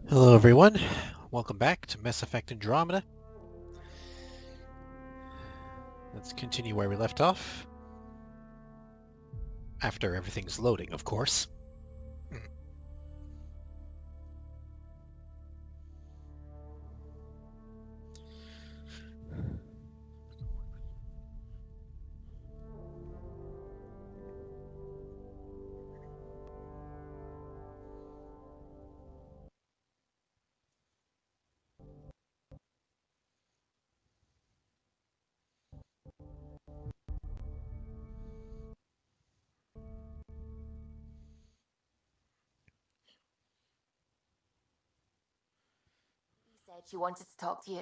Hello everyone, welcome back to Mass Effect Andromeda. Let's continue where we left off. After everything's loading, of course. Said she wanted to talk to you.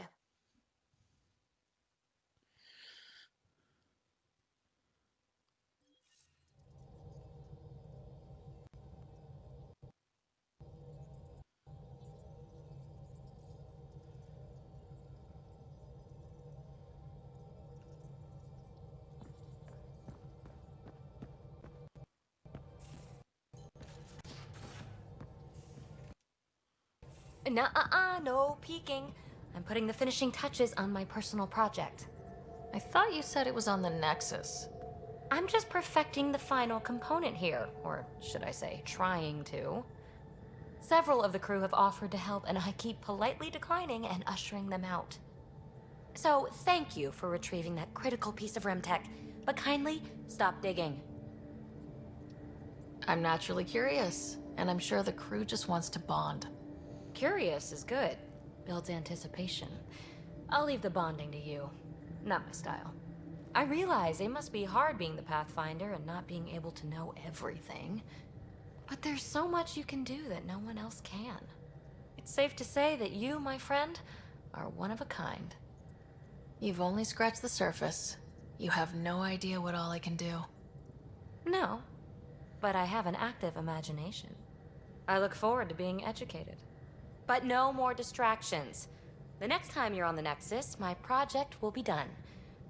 Nuh-uh, no peeking. I'm putting the finishing touches on my personal project. I thought you said it was on the Nexus. I'm just perfecting the final component here, or should I say, trying to. Several of the crew have offered to help, and I keep politely declining and ushering them out. So, thank you for retrieving that critical piece of REM tech, but kindly stop digging. I'm naturally curious, and I'm sure the crew just wants to bond. Curious is good. Builds anticipation. I'll leave the bonding to you. Not my style. I realize it must be hard being the Pathfinder and not being able to know everything. But there's so much you can do that no one else can. It's safe to say that you, my friend, are one of a kind. You've only scratched the surface. You have no idea what all I can do. No, but I have an active imagination. I look forward to being educated. But no more distractions. The next time you're on the Nexus, my project will be done.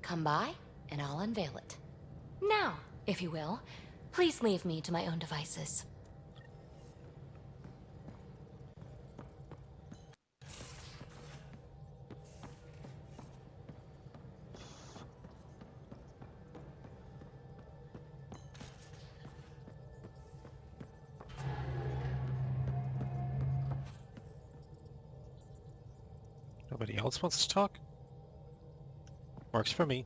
Come by, and I'll unveil it. Now, if you will, please leave me to my own devices. Nobody else wants to talk? Works for me.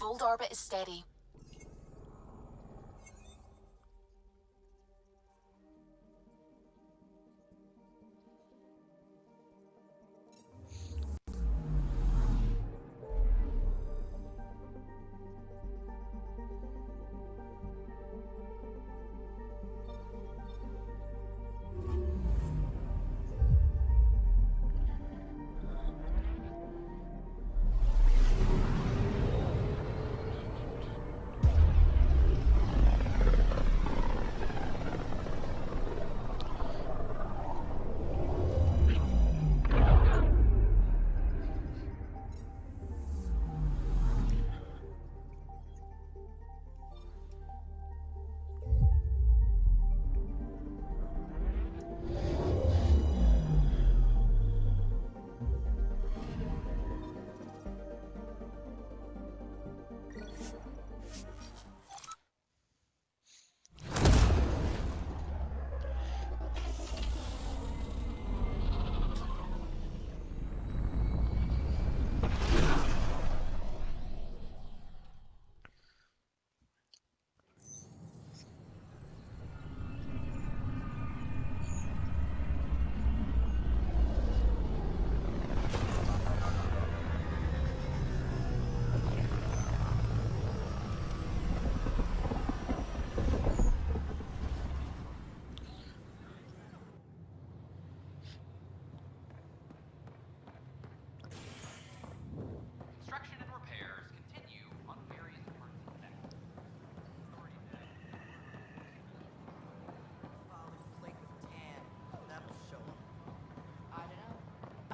Fold orbit is steady.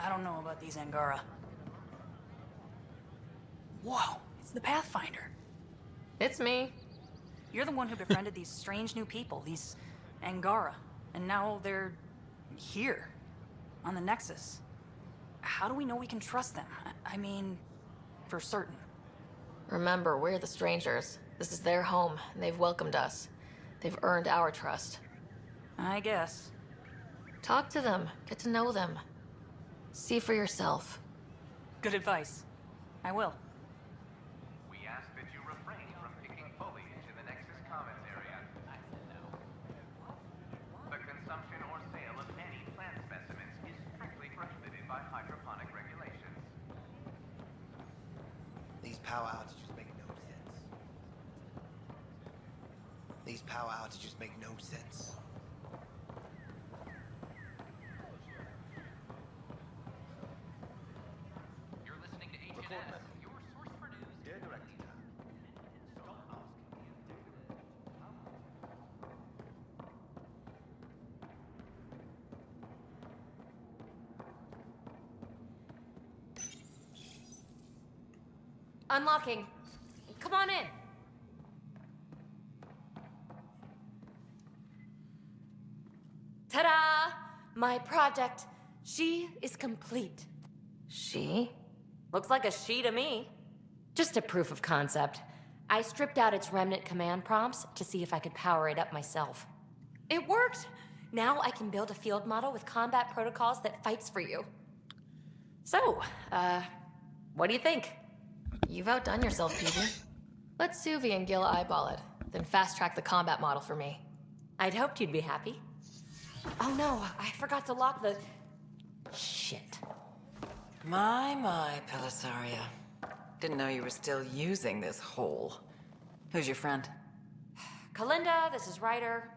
I don't know about these Angara. Whoa, it's the Pathfinder. It's me. You're the one who befriended these strange new people, these Angara. And now they're here, on the Nexus. How do we know we can trust them? I mean, for certain. Remember, we're the strangers. This is their home, and they've welcomed us. They've earned our trust. I guess. Talk to them, get to know them. See for yourself. Good advice. I will. We ask that you refrain from picking foliage in the Nexus Commons area. The consumption or sale of any plant specimens is strictly prohibited by hydroponic regulations. These power outages make no sense. These power outages make no sense. You're listening to HNS, your source for news. Dear Director, stop asking me. Unlocking. Come on in. Ta-da! My project. She is complete. She? Looks like a she to me. Just a proof of concept. I stripped out its remnant command prompts to see if I could power it up myself. It worked! Now I can build a field model with combat protocols that fights for you. So, what do you think? You've outdone yourself, Peavy. Let Suvi and Gil eyeball it, then fast-track the combat model for me. I'd hoped you'd be happy. Oh no, I forgot to lock the... Shit. My, Pelisaria. Didn't know you were still using this hole. Who's your friend? Kalinda, this is Ryder.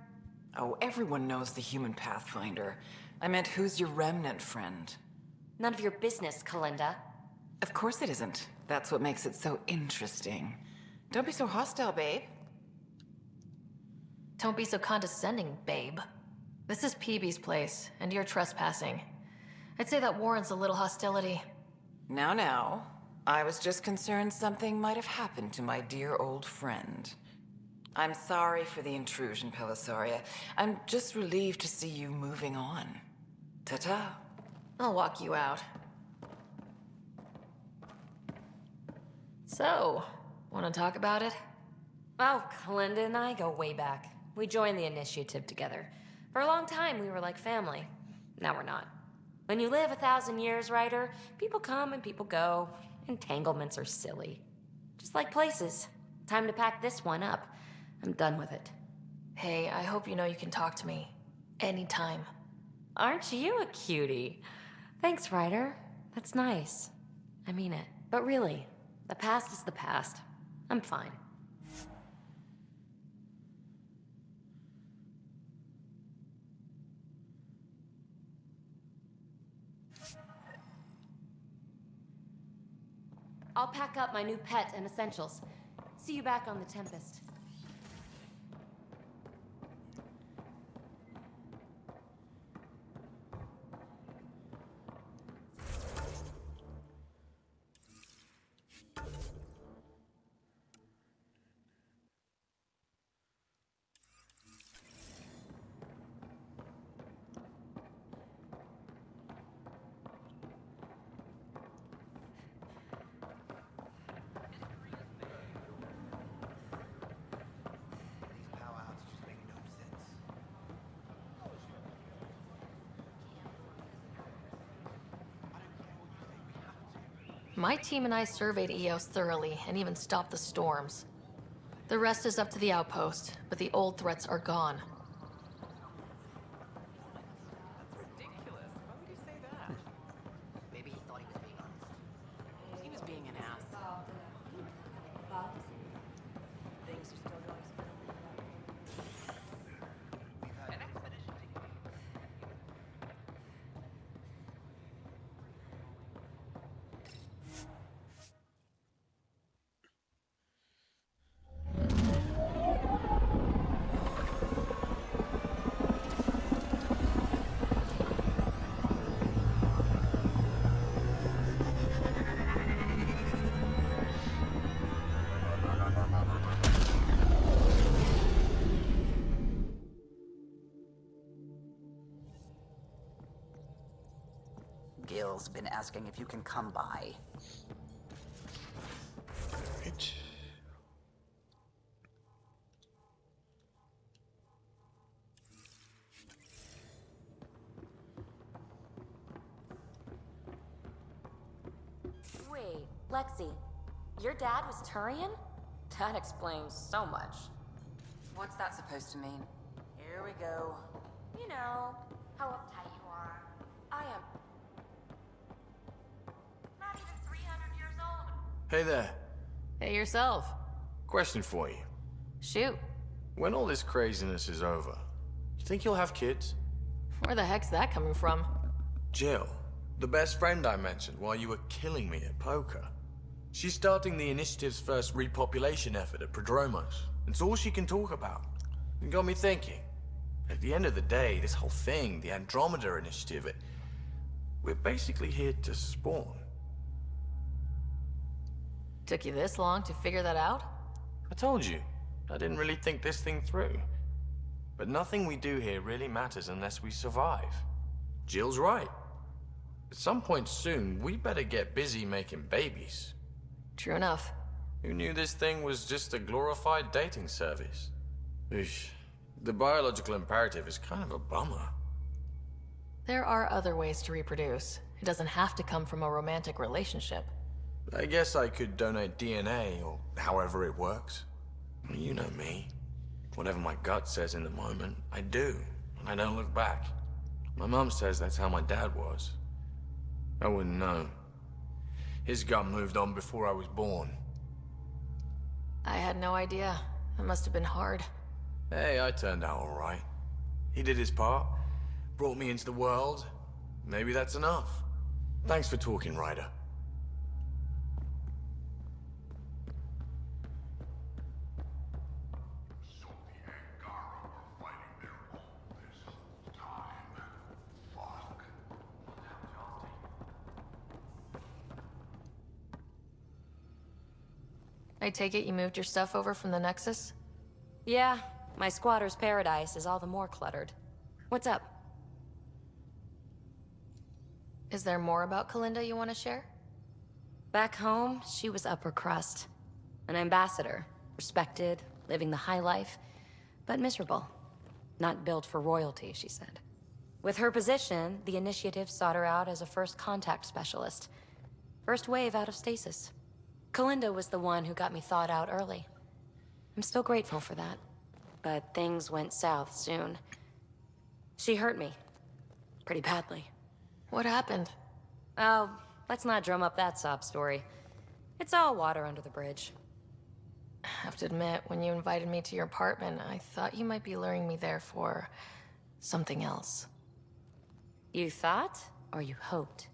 Oh, everyone knows the human Pathfinder. I meant, who's your remnant friend? None of your business, Kalinda. Of course it isn't. That's what makes it so interesting. Don't be so hostile, babe. Don't be so condescending, babe. This is Peavy's place, and you're trespassing. I'd say that warrants a little hostility. Now. I was just concerned something might have happened to my dear old friend. I'm sorry for the intrusion, Pelisaria. I'm just relieved to see you moving on. Ta-ta. I'll walk you out. So, want to talk about it? Oh, Kalinda and I go way back. We joined the initiative together. For a long time, we were like family. Now we're not. When you live 1,000 years, Ryder, people come and people go. Entanglements are silly. Just like places. Time to pack this one up. I'm done with it. Hey, I hope you know you can talk to me. Anytime. Aren't you a cutie? Thanks, Ryder. That's nice. I mean it. But really, the past is the past. I'm fine. I'll pack up my new pet and essentials. See you back on the Tempest. These power outages make no sense. My team and I surveyed Eos thoroughly and even stopped the storms. The rest is up to the outpost, but the old threats are gone. Ridiculous. Why would you say that? Maybe he thought he was being honest. He was being an ass. Things are still going An expedition to Gil's been asking if you can come by. Right. Wait, Lexi, your dad was Turian? That explains so much. What's that supposed to mean? Here we go. You know, how uptight you are. I am not even 300 years old. Hey there. Hey yourself. Question for you. Shoot. When all this craziness is over, you think you'll have kids? Where the heck's that coming from? Jill, the best friend I mentioned while you were killing me at poker. She's starting the initiative's first repopulation effort at Prodromos. It's all she can talk about. It got me thinking. At the end of the day, this whole thing, the Andromeda initiative, we're basically here to spawn. Took you this long to figure that out? I told you, I didn't really think this thing through. But nothing we do here really matters unless we survive. Jill's right. At some point soon, we better get busy making babies. True enough. Who knew this thing was just a glorified dating service? Eesh. The biological imperative is kind of a bummer. There are other ways to reproduce. It doesn't have to come from a romantic relationship. I guess I could donate DNA, or however it works. You know me. Whatever my gut says in the moment, I do, and I don't look back. My mom says that's how my dad was. I wouldn't know. His gut moved on before I was born. I had no idea. It must have been hard. Hey, I turned out all right. He did his part, brought me into the world. Maybe that's enough. Thanks for talking, Ryder. So the Angara were fighting there all this time. Fuck. I take it you moved your stuff over from the Nexus? Yeah, my squatter's paradise is all the more cluttered. What's up? Is there more about Kalinda you want to share? Back home, she was upper crust. An ambassador. Respected, living the high life, but miserable. Not built for royalty, she said. With her position, the initiative sought her out as a first contact specialist. First wave out of stasis. Kalinda was the one who got me thawed out early. I'm still grateful for that. But things went south soon. She hurt me. Pretty badly. What happened? Oh, let's not drum up that sob story. It's all water under the bridge. I have to admit, when you invited me to your apartment, I thought you might be luring me there for something else. You thought, or you hoped?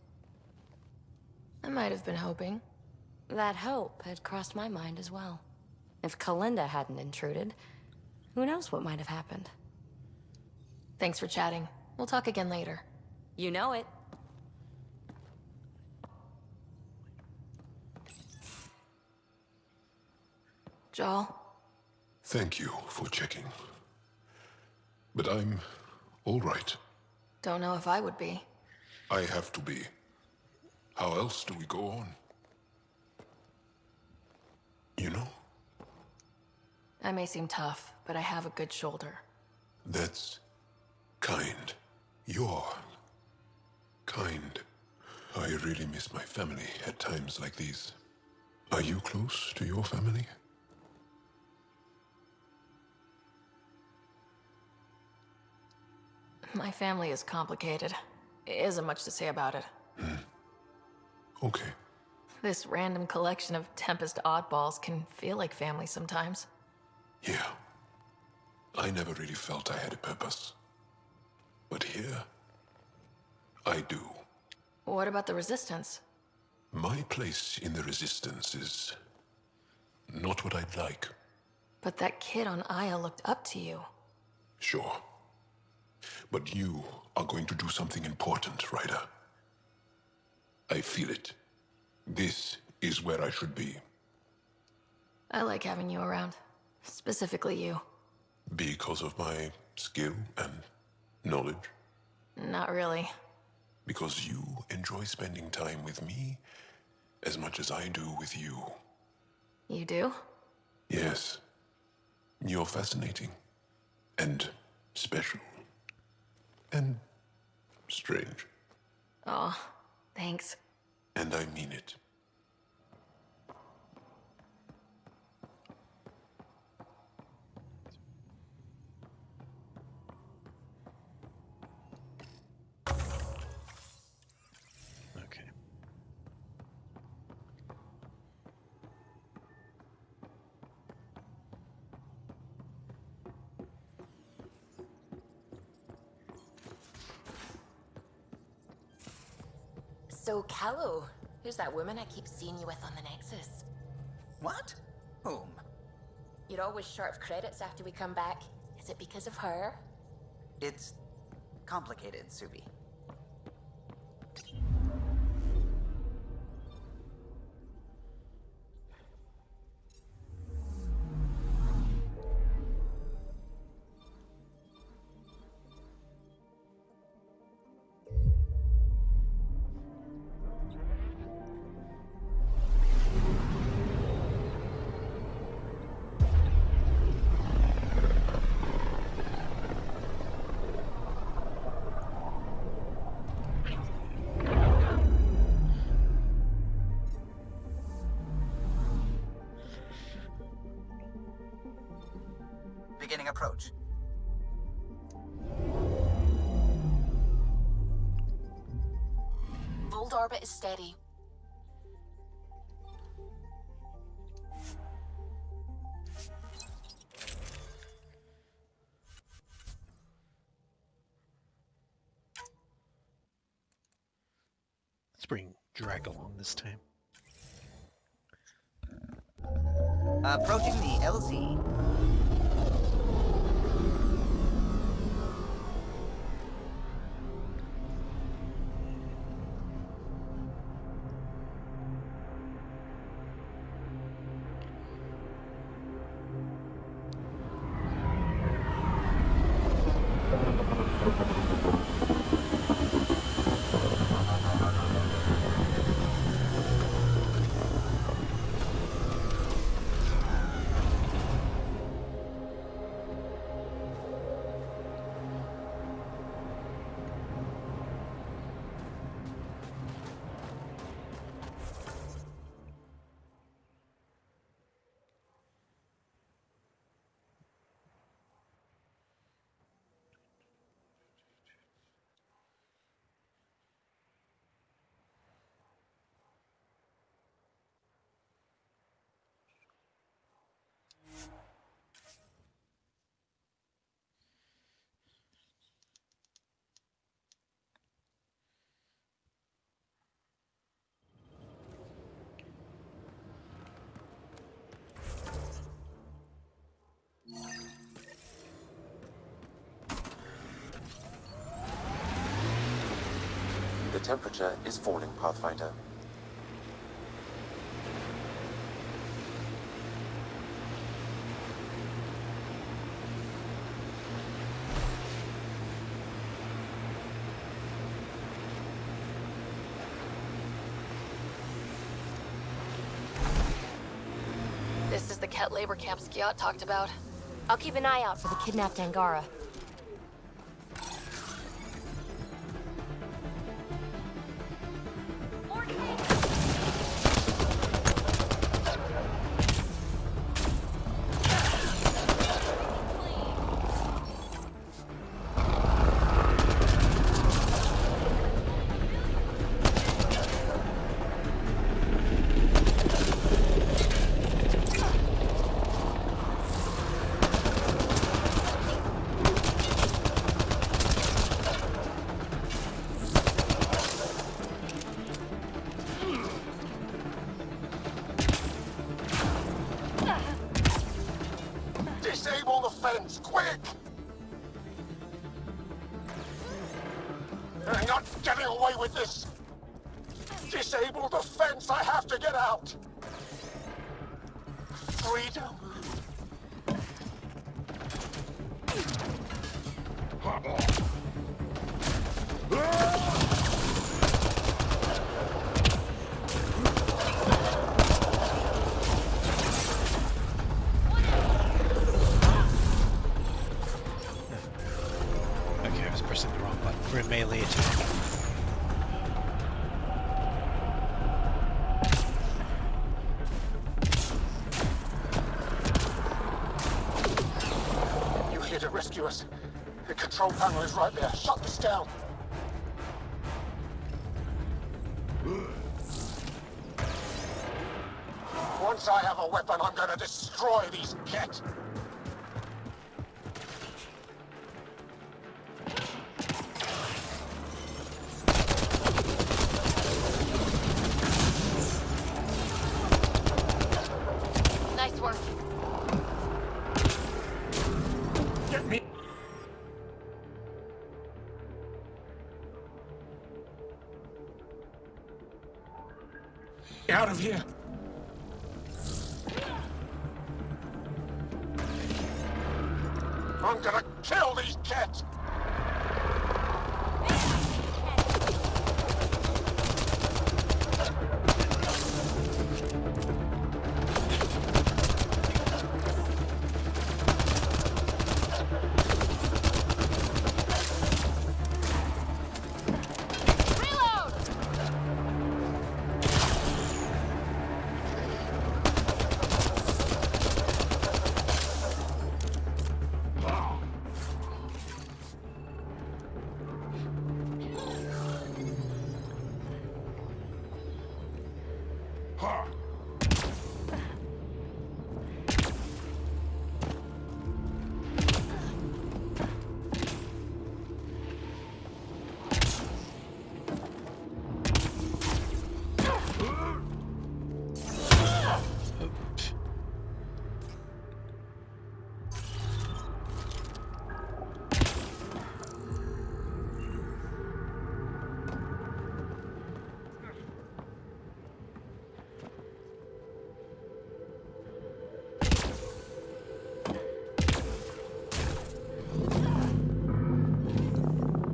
I might have been hoping. That hope had crossed my mind as well. If Kalinda hadn't intruded, who knows what might have happened. Thanks for chatting. We'll talk again later. You know it. Joel? Thank you for checking. But I'm all right. Don't know if I would be. I have to be. How else do we go on? You know, I may seem tough, but I have a good shoulder. that's kind. You're kind. I really miss my family at times like these. Are you close to your family? My family is complicated. Isn't much to say about it. Okay. This random collection of Tempest oddballs can feel like family sometimes. Yeah. I never really felt I had a purpose. But here, I do. What about the Resistance? My place in the Resistance is not what I'd like. But that kid on Aya looked up to you. Sure. But you are going to do something important, Ryder. I feel it. This is where I should be. I like having you around. Specifically you. Because of my skill and knowledge. Not really. because you enjoy spending time with me as much as I do with you. You do? Yes. You're fascinating. And special. And strange. Aw, thanks. And I mean it. Okay. So, Callow, who's that woman I keep seeing you with on the Nexus? What? Whom? You're always short of credits after we come back. Is it because of her? It's complicated, Suvi. Beginning approach. Old orbit is steady. Let's bring Drag along this time. Approaching the LZ. The temperature is falling, Pathfinder. This is the Ket labor camp Skiot talked about. I'll keep an eye out for the kidnapped Angara. Disable the fence, quick! I'm not getting away with this! Disable the fence, I have to get out! Freedom? Okay, I was pressing the wrong button. We're in melee attack. You here to rescue us? The control panel is right there. Shut this down. Once I have a weapon, I'm gonna destroy these Ket. Nice work. Get me out of here. I'm gonna kill these Ket.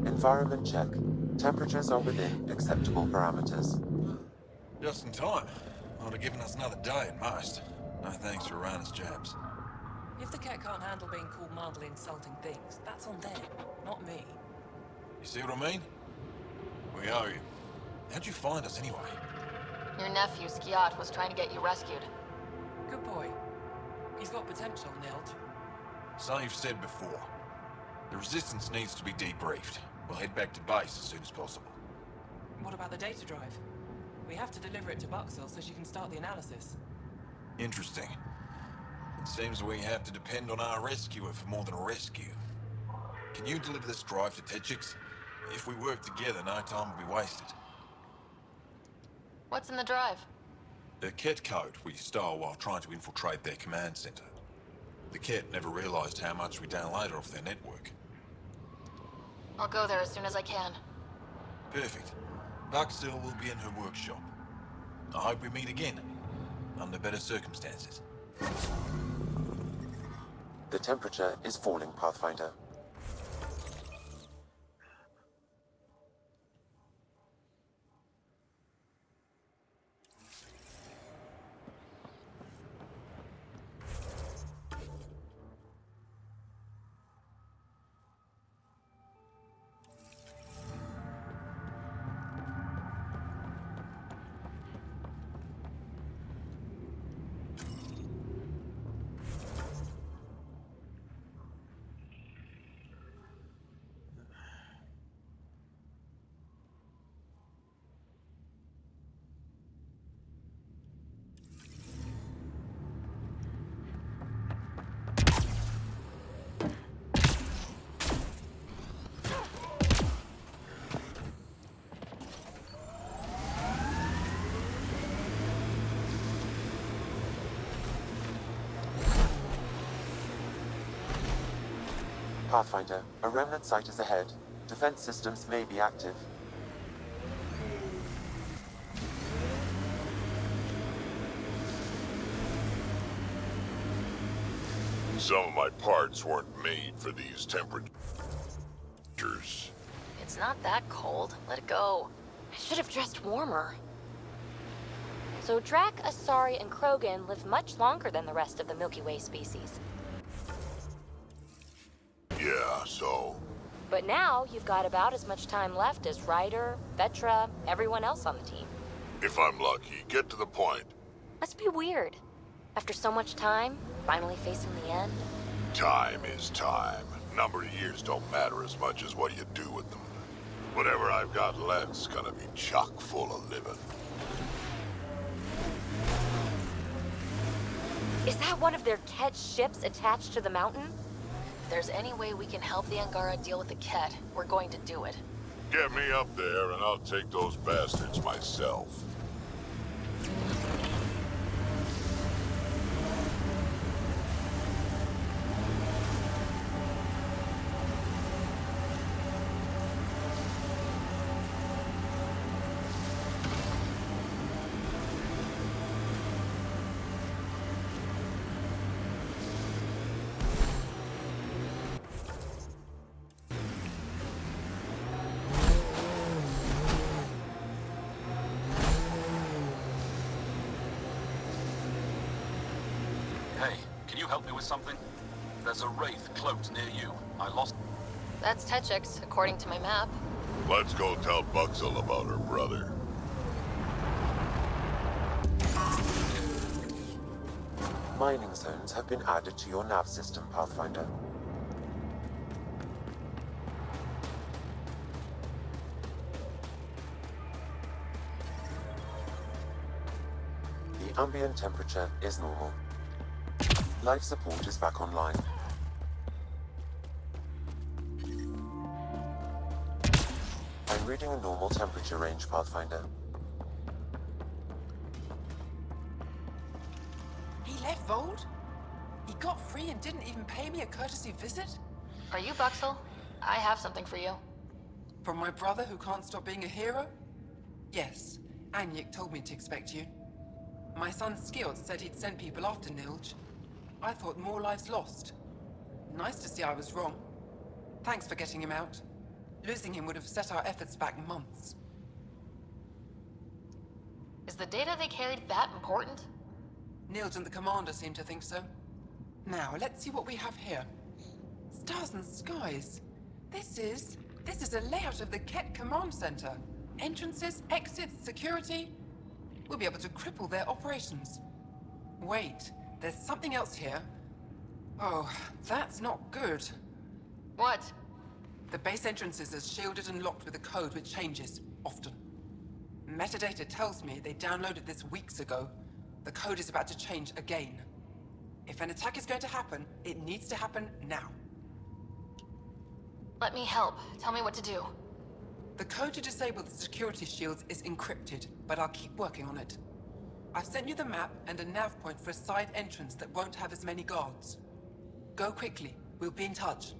Environment check. Temperatures are within acceptable parameters. Just in time. Would have given us another day at most. No thanks for Rana's jabs. If the cat can't handle being called mildly insulting things, that's on them, not me. You see what I mean? We owe you. How'd you find us anyway? Your nephew, Skiat, was trying to get you rescued. Good boy. He's got potential, Nilt. So you've said before. The Resistance needs to be debriefed. We'll head back to base as soon as possible. What about the data drive? We have to deliver it to Buxel so she can start the analysis. Interesting. It seems we have to depend on our rescuer for more than a rescue. Can you deliver this drive to Tetchix? If we work together, no time will be wasted. What's in the drive? The Ket code we stole while trying to infiltrate their command center. The Ket never realized how much we downloaded off their network. I'll go there as soon as I can. Perfect. Buxel will be in her workshop. I hope we meet again, under better circumstances. The temperature is falling, Pathfinder. Pathfinder, a remnant site is ahead. Defense systems may be active. Some of my parts weren't made for these temperatures. It's not that cold. Let it go. I should have dressed warmer. So Drac, Asari, and Krogan live much longer than the rest of the Milky Way species. Yeah, so But now you've got about as much time left as Ryder, Vetra, everyone else on the team. If I'm lucky, get to the point. Must be weird. After so much time, finally facing the end. Time is time. Number of years don't matter as much as what you do with them. Whatever I've got left's gonna be chock full of living. Is that one of their Ket ships attached to the mountain? If there's any way we can help the Angara deal with the Ket, we're going to do it. Get me up there and I'll take those bastards myself. Hey, can you help me with something? There's a wraith cloaked near you. I lost... That's Techix, according to my map. Let's go tell Buxel about her brother. Mining zones have been added to your nav system, Pathfinder. The ambient temperature is normal. Life support is back online. I'm reading a normal temperature range, Pathfinder. He left Vold? He got free and didn't even pay me a courtesy visit? Are you Buxel? I have something for you. From my brother who can't stop being a hero? Yes, Anyik told me to expect you. My son Skills said he'd send people after Nilj. I thought more lives lost. Nice to see I was wrong. Thanks for getting him out. Losing him would have set our efforts back months. Is the data they carried that important? Nilj and the commander seem to think so. Now, let's see what we have here. Stars and skies. This is a layout of the Ket Command Center. Entrances, exits, security. We'll be able to cripple their operations. Wait, there's something else here. Oh, that's not good. What? The base entrances are shielded and locked with a code which changes, often. Metadata tells me they downloaded this weeks ago. The code is about to change again. If an attack is going to happen, it needs to happen now. Let me help. Tell me what to do. The code to disable the security shields is encrypted, but I'll keep working on it. I've sent you the map and a nav point for a side entrance that won't have as many guards. Go quickly. We'll be in touch.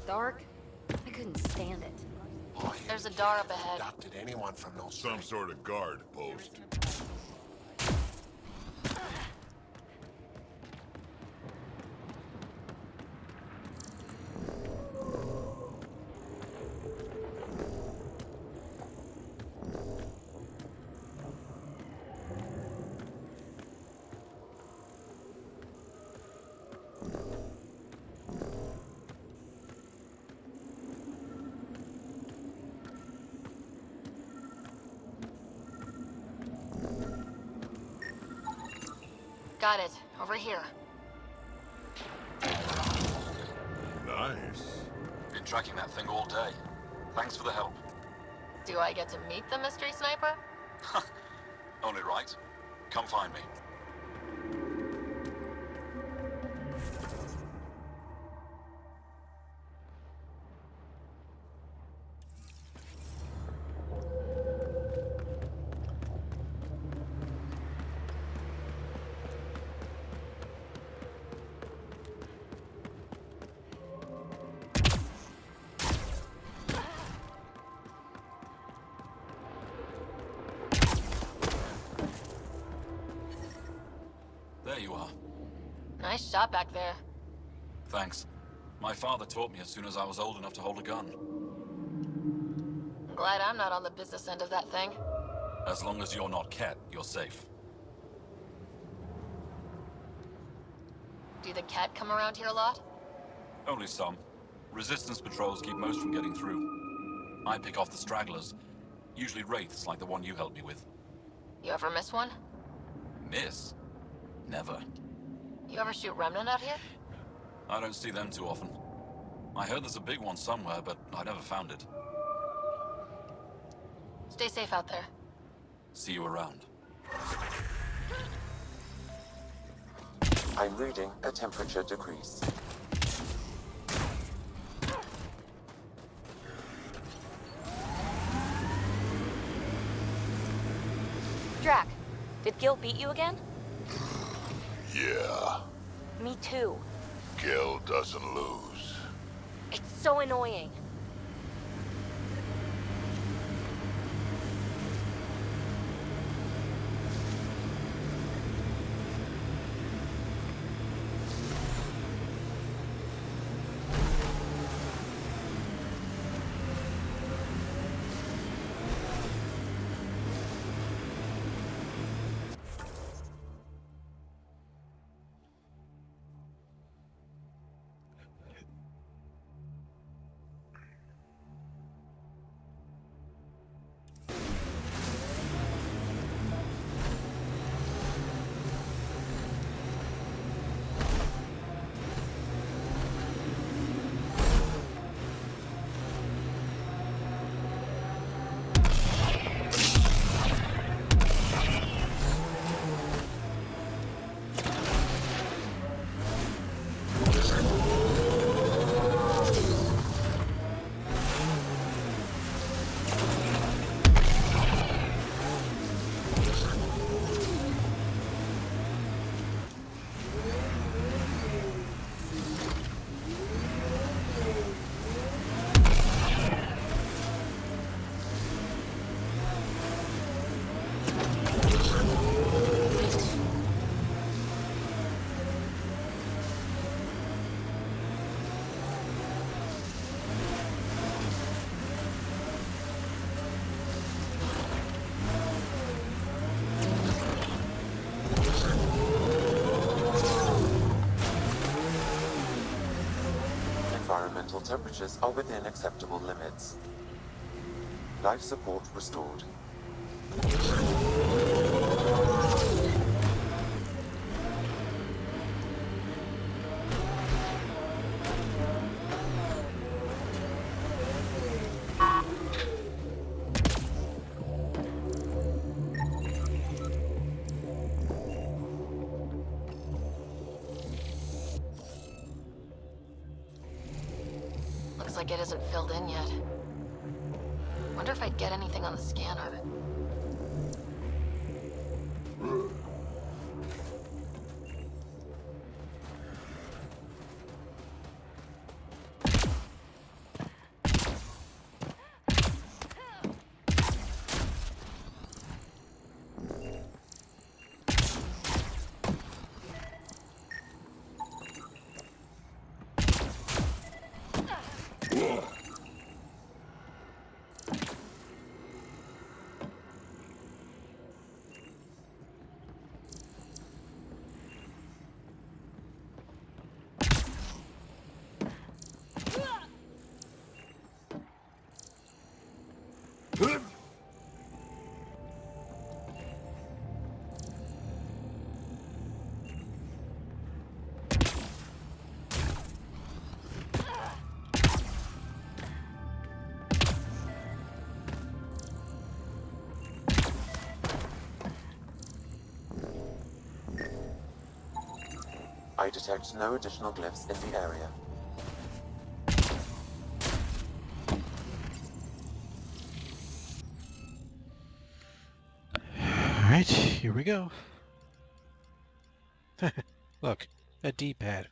Dark? I couldn't stand it. There's a door up ahead. Adopted anyone from those some sort of guard post. Got it. Over here. Nice. Been tracking that thing all day. Thanks for the help. Do I get to meet the mystery sniper? Only right. Come find me. got back there. Thanks. My father taught me as soon as I was old enough to hold a gun. I'm glad I'm not on the business end of that thing. As long as you're not Cat, you're safe. Do the Cat come around here a lot? Only some. Resistance patrols keep most from getting through. I pick off the stragglers. Usually wraiths like the one you helped me with. You ever miss one? Miss? Never. You ever shoot Remnant out here? I don't see them too often. I heard there's a big one somewhere, but I never found it. Stay safe out there. See you around. I'm reading a temperature decrease. Drac, did Gil beat you again? Yeah, Me too. Gil doesn't lose. It's so annoying. Environmental temperatures are within acceptable limits. Life support restored. Looks like it isn't filled in yet. Wonder if I'd get anything on the scanner. I detect no additional glyphs in the area. Alright, here we go. Look, a D-pad.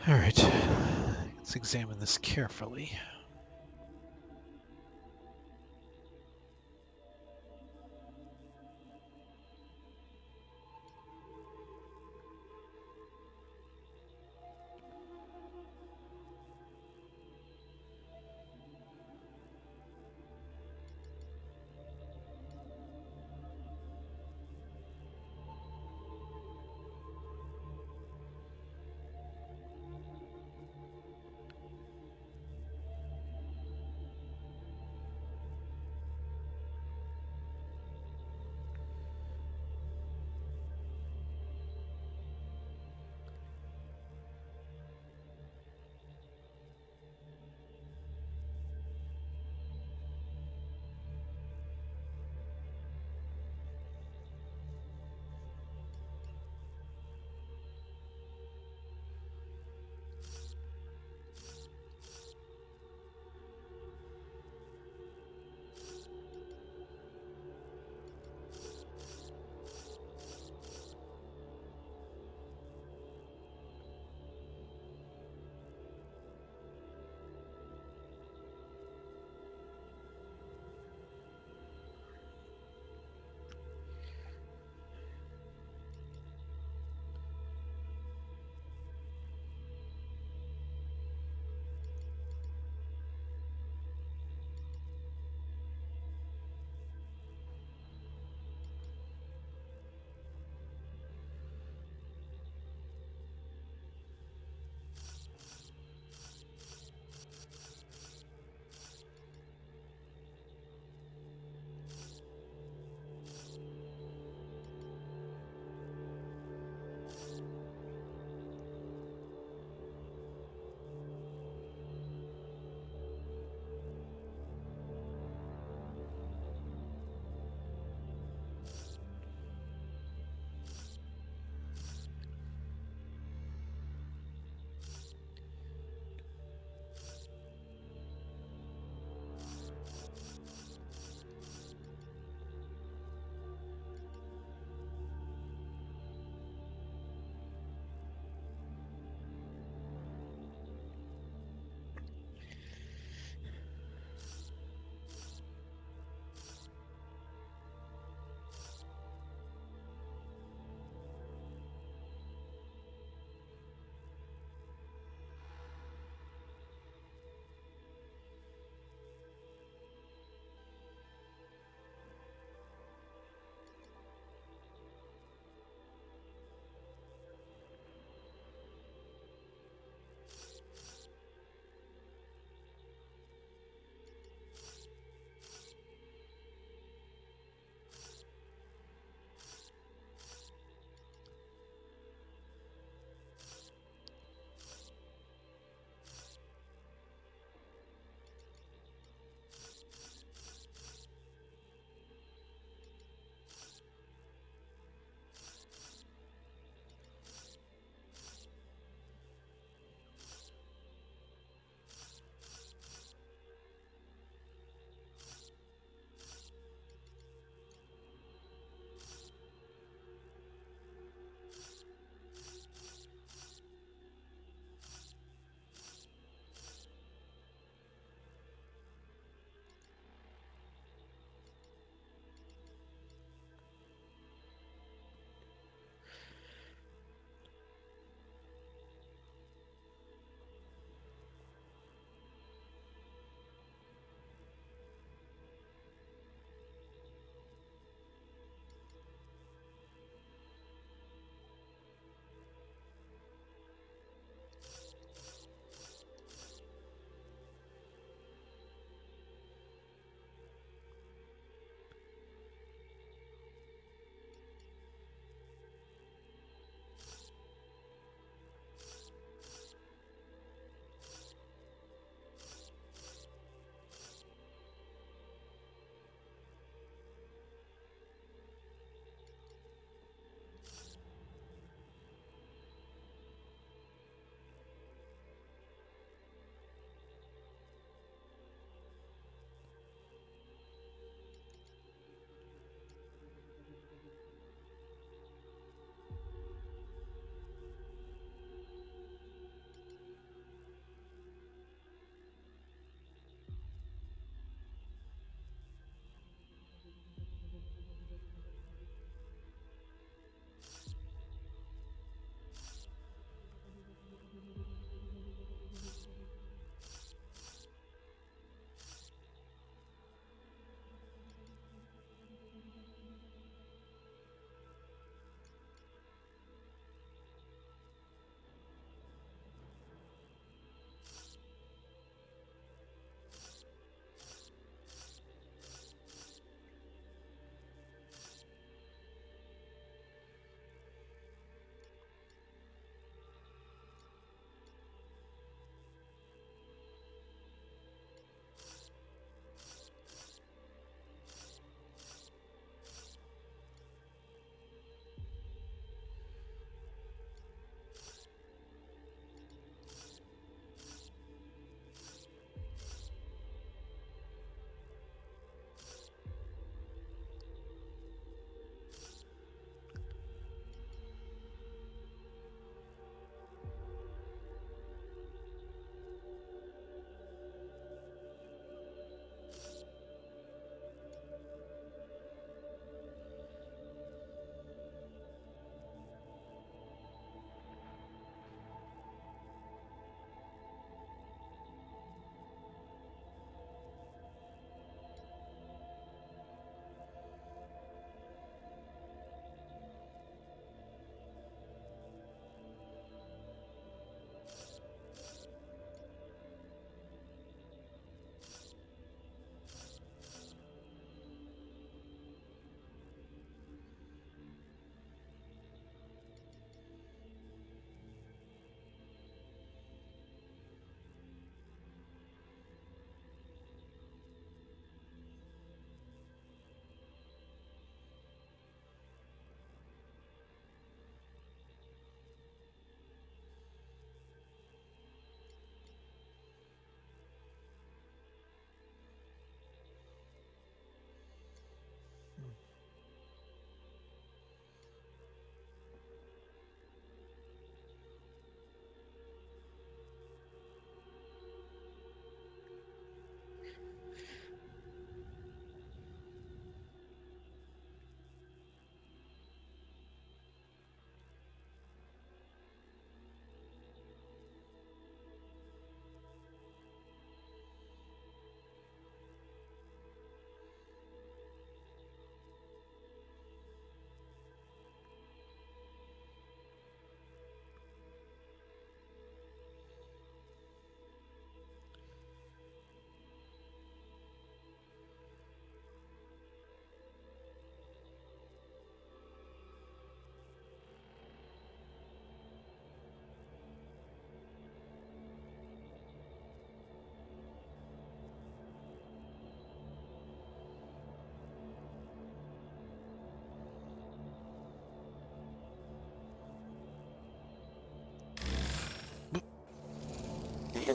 Alright, let's examine this carefully.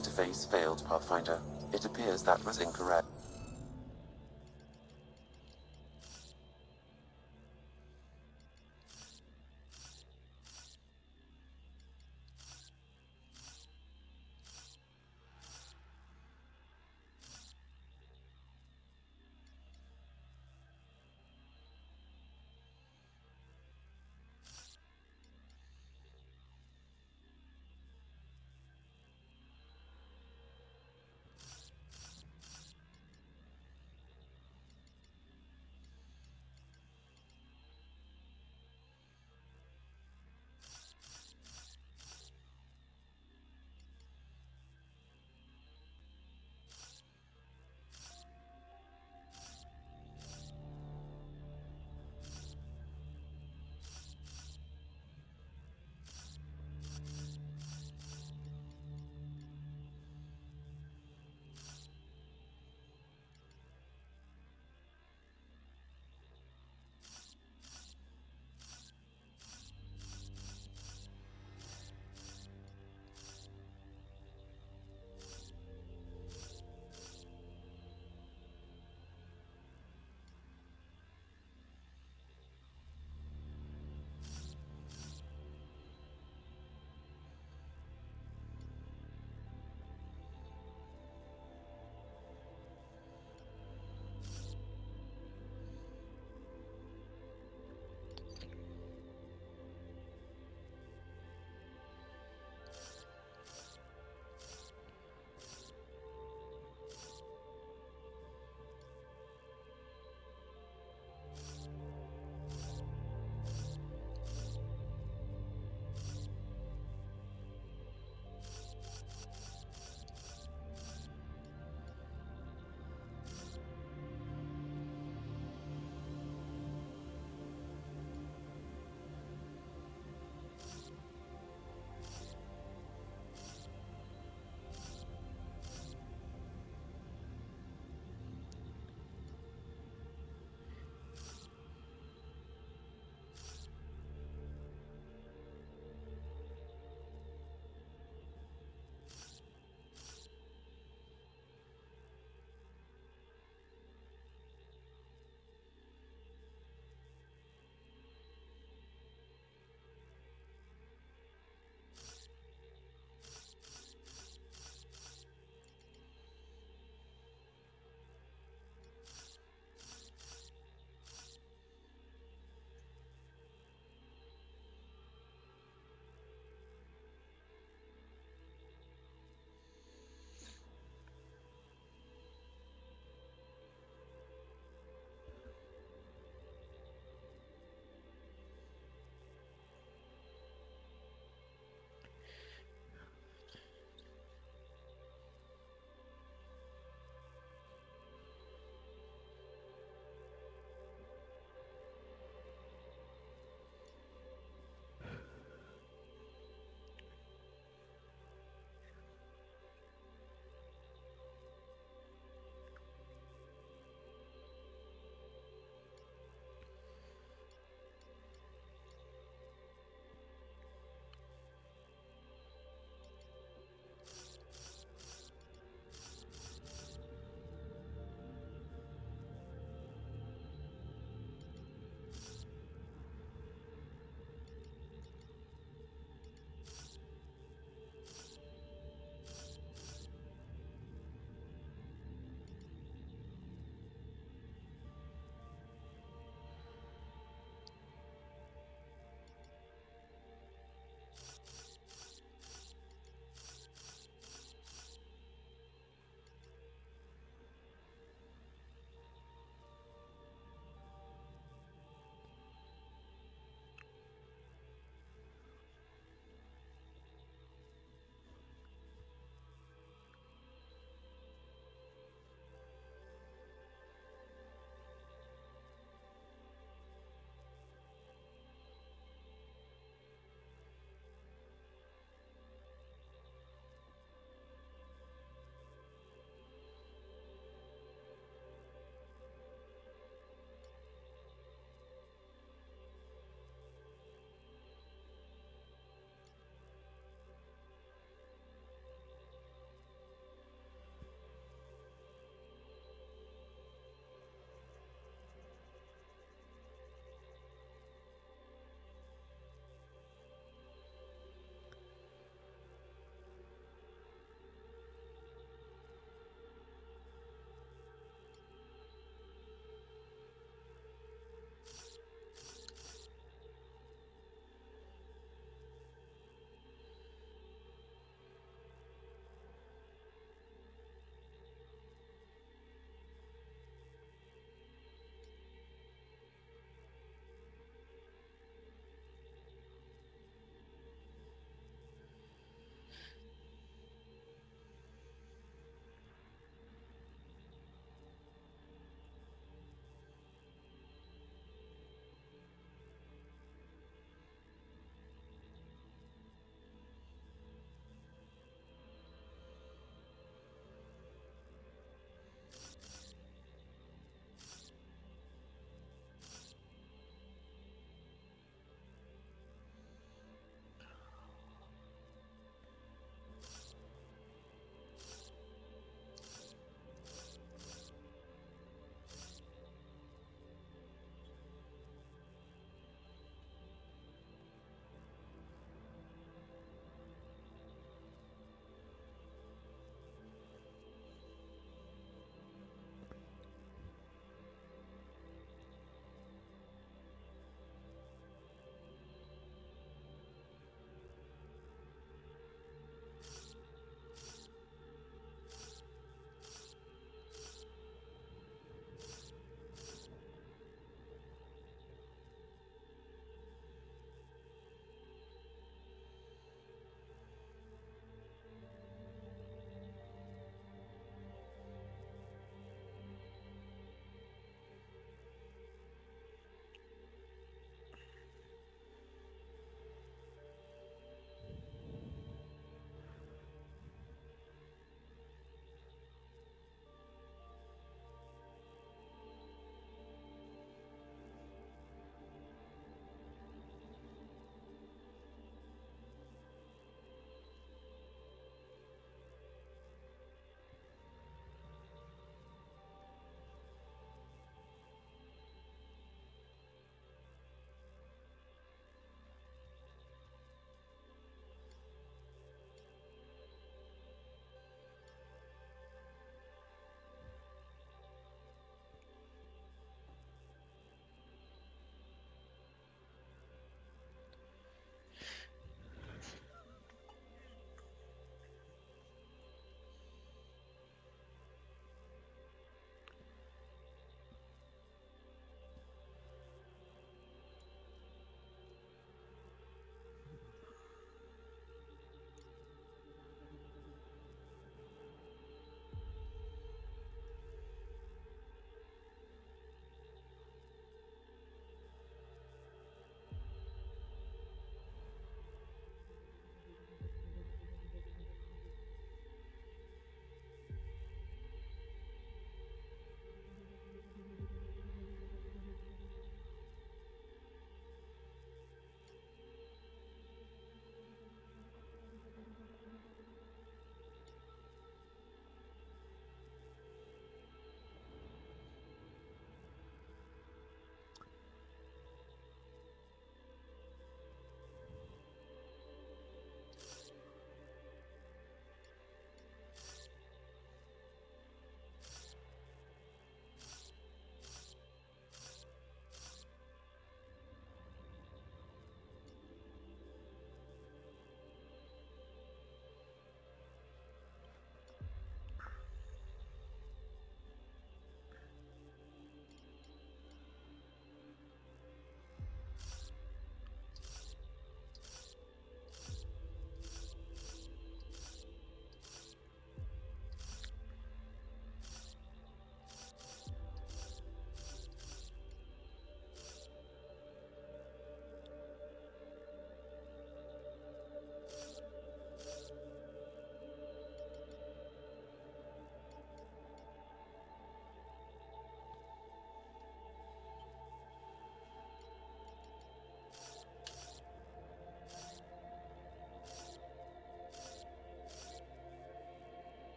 interface failed, Pathfinder. It appears that was incorrect.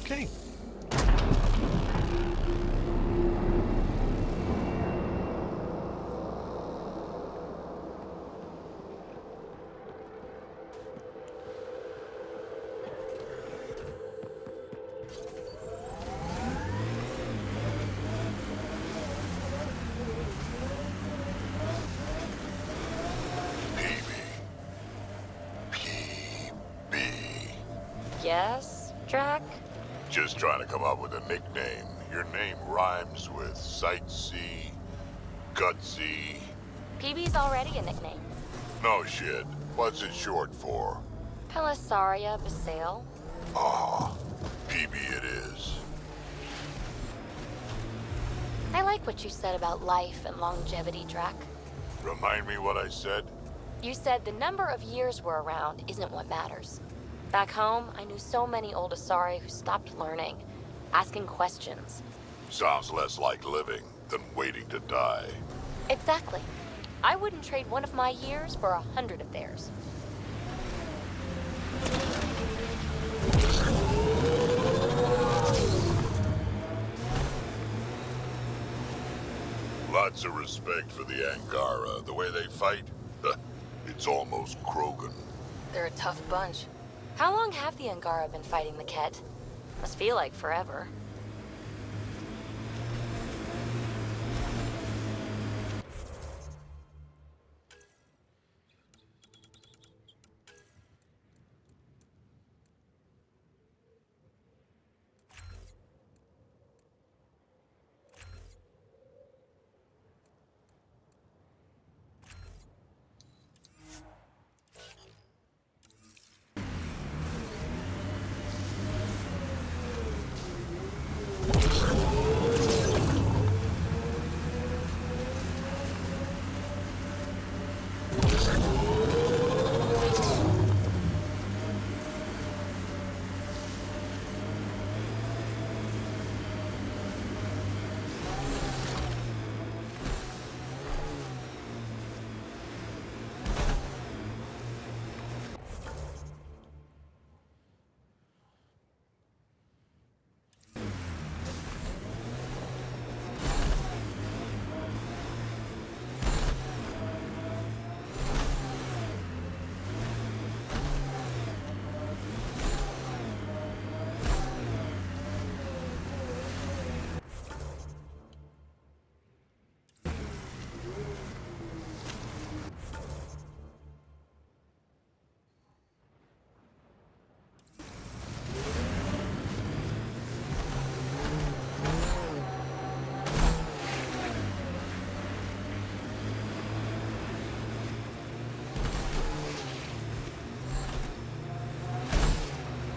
Okay. Yes, Drac? Just trying to come up with a nickname. Your name rhymes with sightsee, gutsy. PB's already a nickname. No shit. What's it short for? Pelisaria Basale. Ah, PB it is. I like what you said about life and longevity, Drac. Remind me what I said? You said the number of years we're around isn't what matters. Back home, I knew so many old Asari who stopped learning, asking questions. Sounds less like living than waiting to die. Exactly. I wouldn't trade one of my years for 100 of theirs. Lots of respect for the Angara. The way they fight, it's almost Krogan. They're a tough bunch. How long have the Angara been fighting the Ket? Must feel like forever.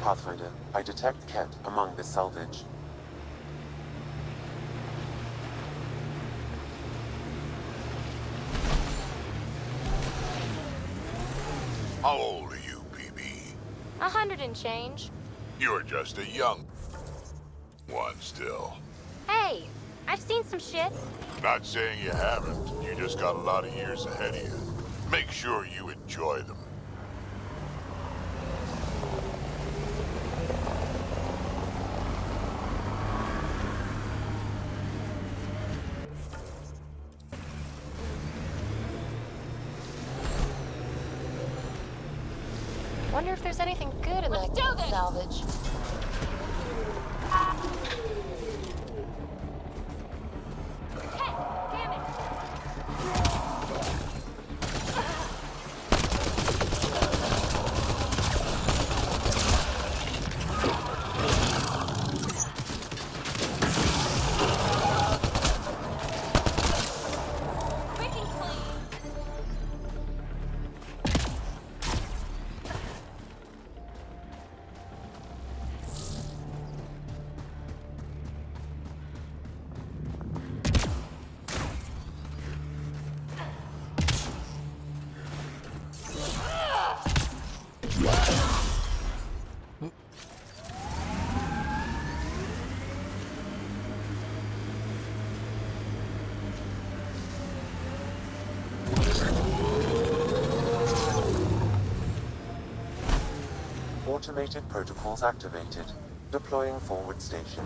Pathfinder, I detect Ket among the salvage. How old are you, PB? 100 and change. You're just a young one still. Hey, I've seen some shit. Not saying you haven't. You just got a lot of years ahead of you. Make sure you enjoy them. Wonder if there's anything good in that salvage. Automated protocols activated. Deploying forward station.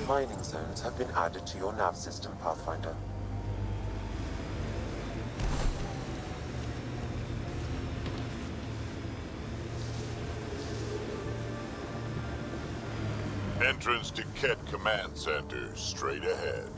Mining zones have been added to your nav system, Pathfinder. Entrance to Ket Command Center, straight ahead.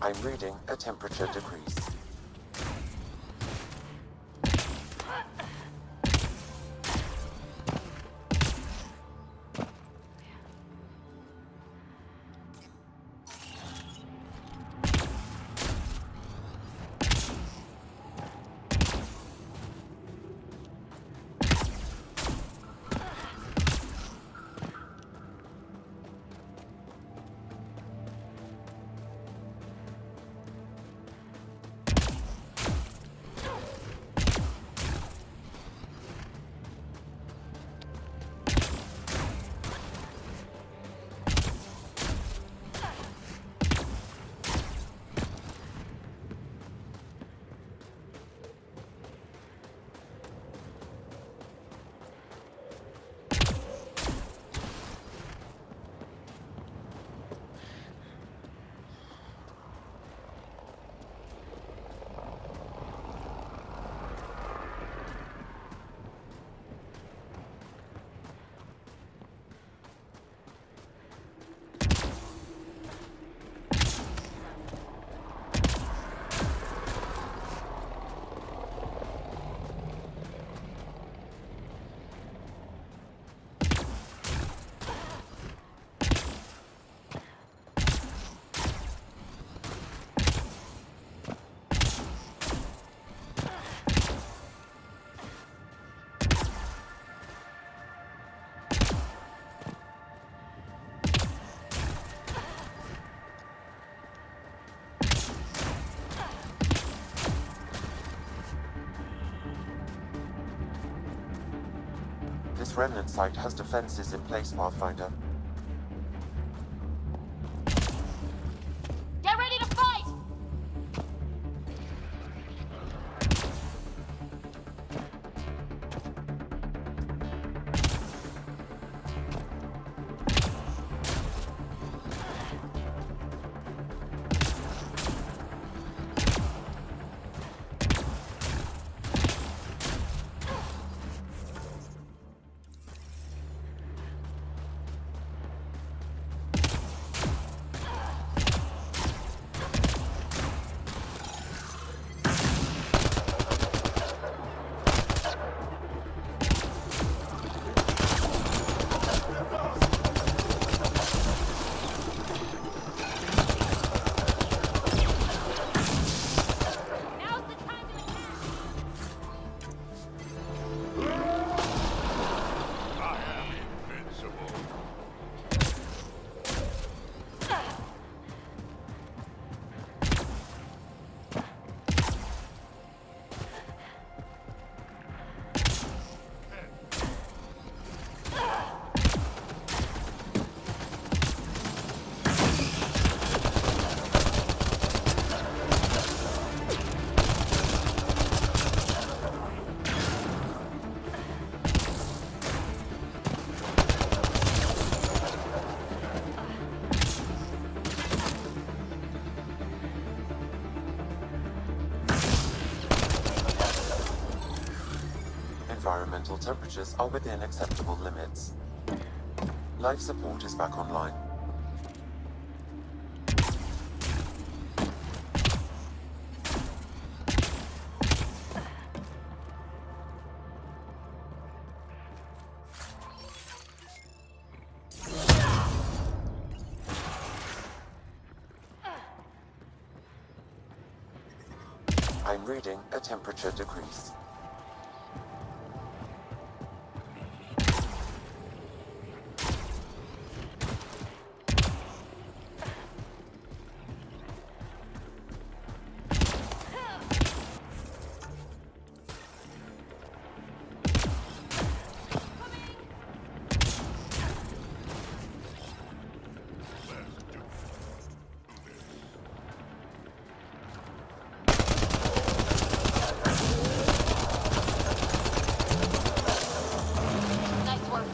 I'm reading a temperature decrease. This remnant site has defenses in place, Pathfinder. Get ready to fight! Environmental temperatures are within acceptable limits. Life support is back online. I'm reading a temperature decrease. Nice work.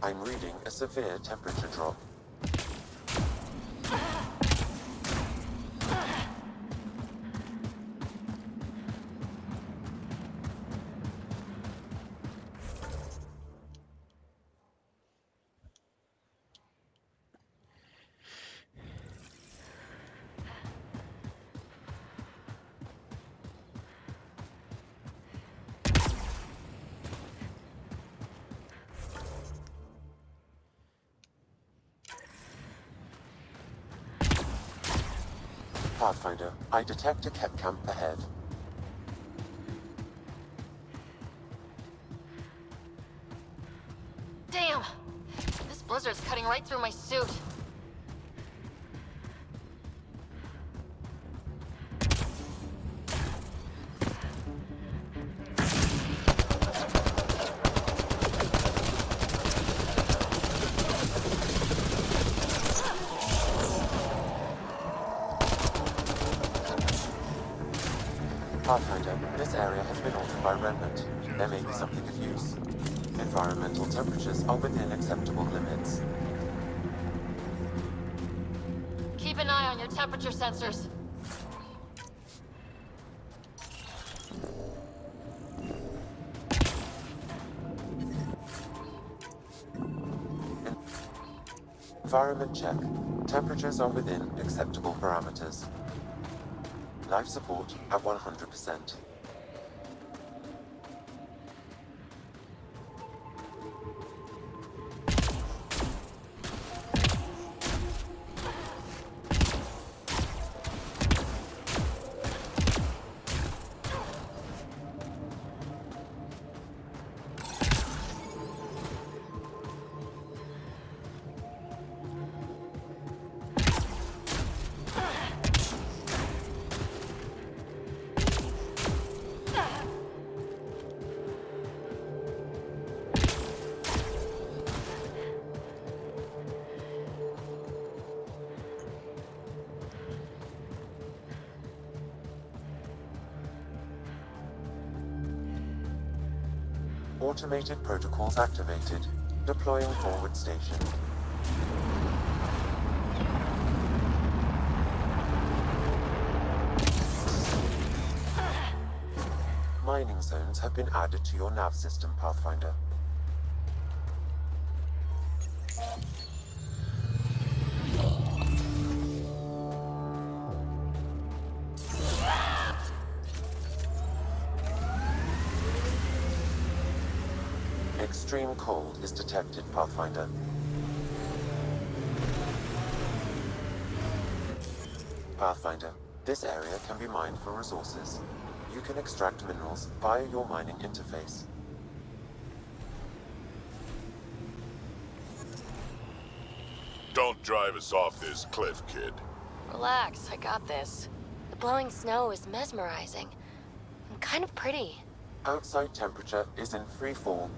I'm reading a severe temperature drop. Pathfinder, I detect a Ket camp ahead. Damn! This blizzard's cutting right through my suit. Pathfinder, this area has been altered by Remnant. There may be something of use. Environmental temperatures are within acceptable limits. Keep an eye on your temperature sensors. Environment check. Temperatures are within acceptable parameters. Life support at 100%. Automated protocols activated. Deploying forward station. Mining zones have been added to your nav system, Pathfinder. Extreme cold is detected, Pathfinder. Pathfinder, this area can be mined for resources. You can extract minerals via your mining interface. Don't drive us off this cliff, kid. Relax, I got this. The blowing snow is mesmerizing and kind of pretty. Outside temperature is in free fall.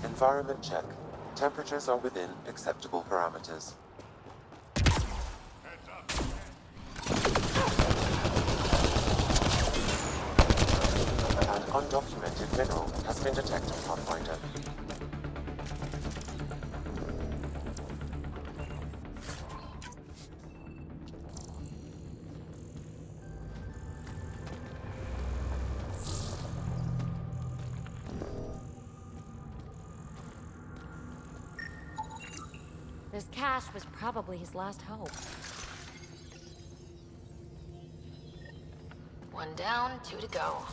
Environment check. Temperatures are within acceptable parameters. An undocumented mineral has been detected, Pathfinder. This cache was probably his last hope. One down, 2 to go.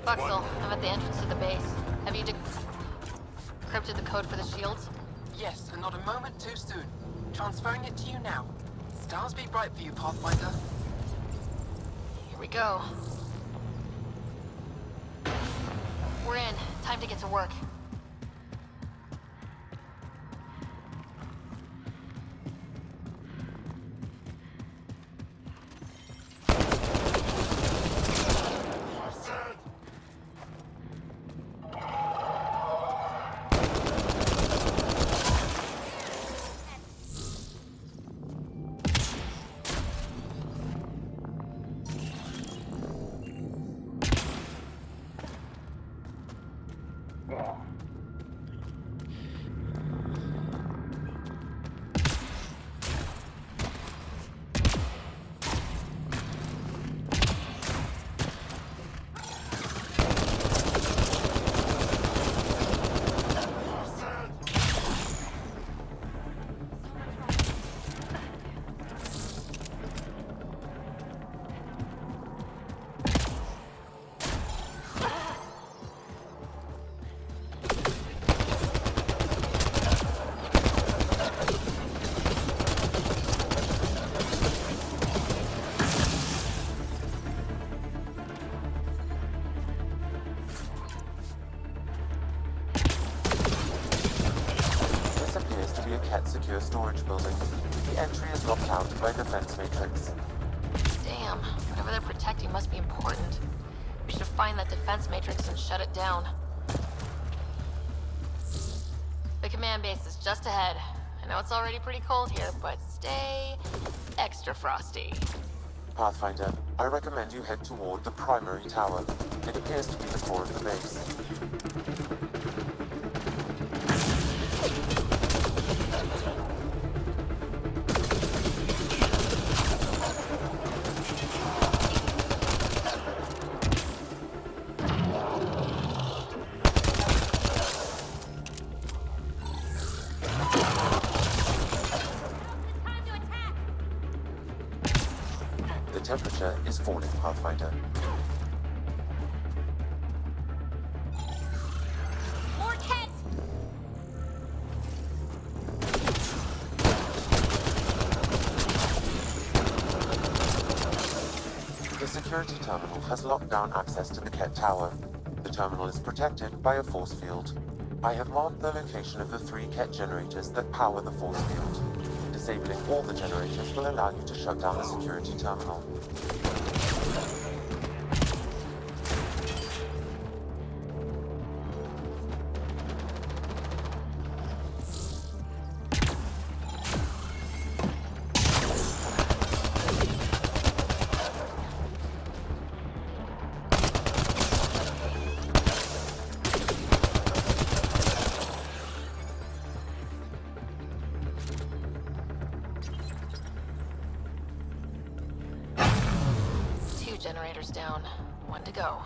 Buxel, I'm at the entrance to the base. Have you decrypted the code for the shields? Yes, and not a moment too soon. Transferring it to you now. Stars be bright for you, Pathfinder. Here we go. We're in. Time to get to work. Secure storage building. The entry is locked out by defense matrix. Damn, whatever they're protecting must be important. We should find that defense matrix and shut it down. The command base is just ahead. I know it's already pretty cold here, but stay extra frosty. Pathfinder, I recommend you head toward the primary tower. It appears to be the core of the base. The temperature is falling, Pathfinder. More Kett! The security terminal has locked down access to the Kett Tower. The terminal is protected by a force field. I have marked the location of the 3 Kett generators that power the force field. Disabling all the generators will allow you to shut down the security terminal. Generators down. One to go.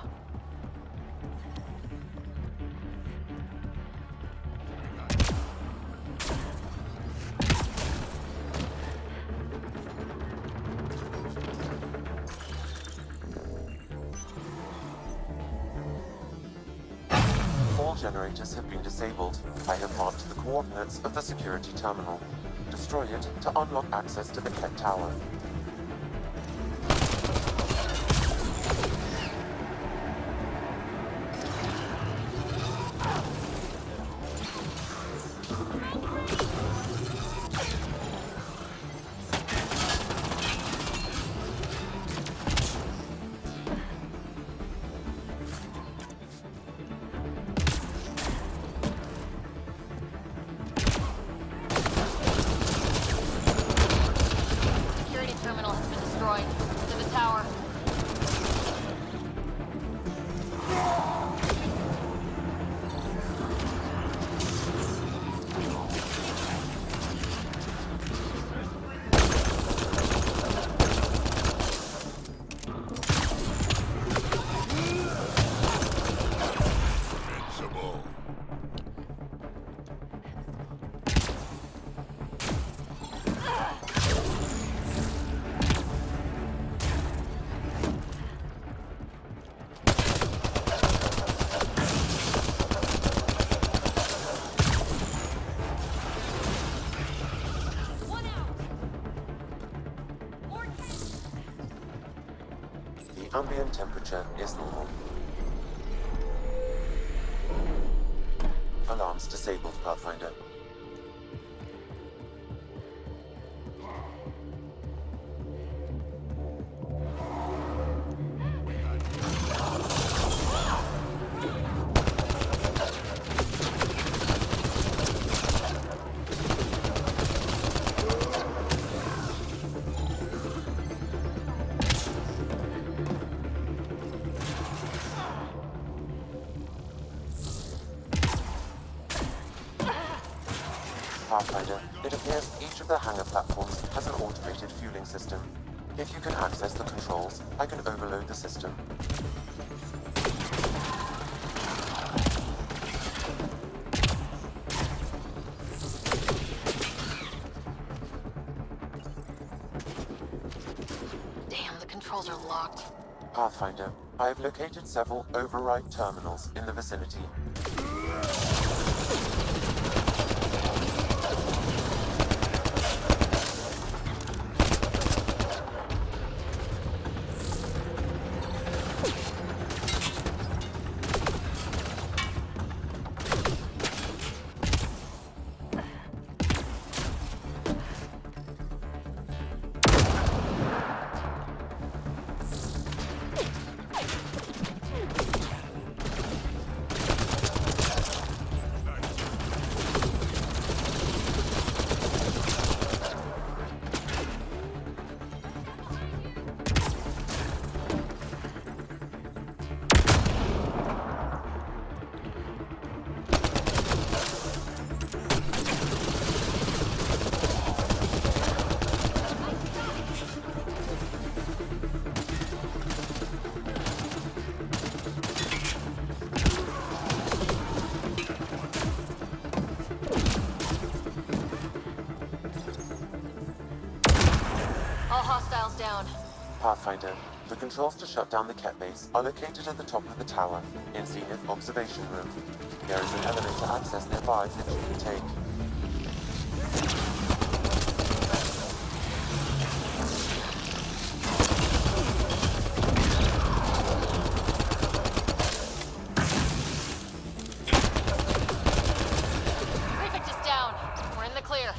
All generators have been disabled. I have marked the coordinates of the security terminal. Destroy it to unlock access to the Keck Tower. Ambient temperature is normal. Alarms disabled, Pathfinder. Pathfinder, it appears each of the hangar platforms has an automated fueling system. If you can access the controls, I can overload the system. Damn, the controls are locked. Pathfinder, I have located several override terminals in the vicinity. Down. Pathfinder, the controls to shut down the Keck base are located at the top of the tower, in Zenith Observation Room. There is an elevator access nearby that you can take. Prefect is down. We're in the clear.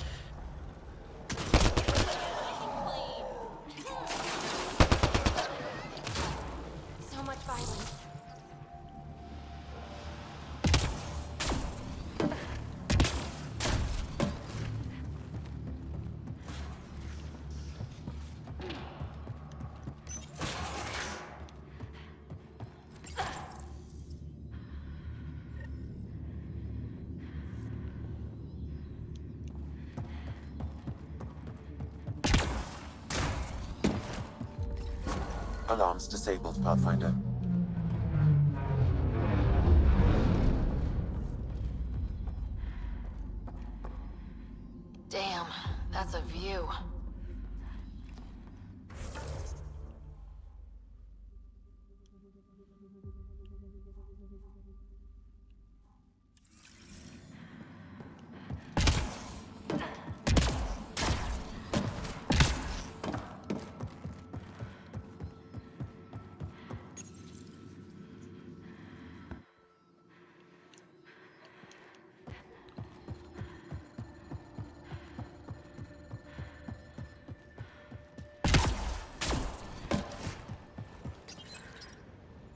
Alarms disabled, Pathfinder. Damn, that's a view.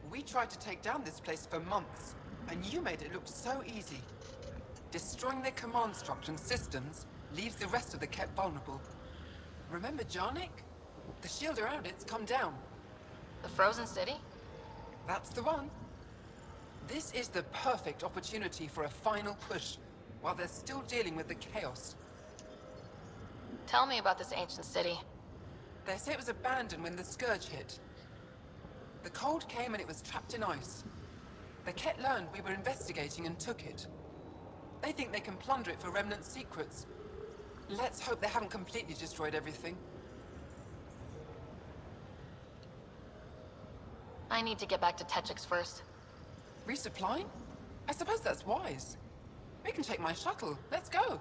We tried to take down this place for months, and you made it look so easy. Destroying their command structure and systems leaves the rest of the Kett vulnerable. Remember Jarnik? The shield around it's come down. The Frozen City? That's the one. This is the perfect opportunity for a final push, while they're still dealing with the chaos. Tell me about this ancient city. They say it was abandoned when the Scourge hit. The cold came and it was trapped in ice. The Kett learned we were investigating and took it. They think they can plunder it for remnant secrets. Let's hope they haven't completely destroyed everything. I need to get back to Techix first. Resupplying? I suppose that's wise. We can take my shuttle. Let's go.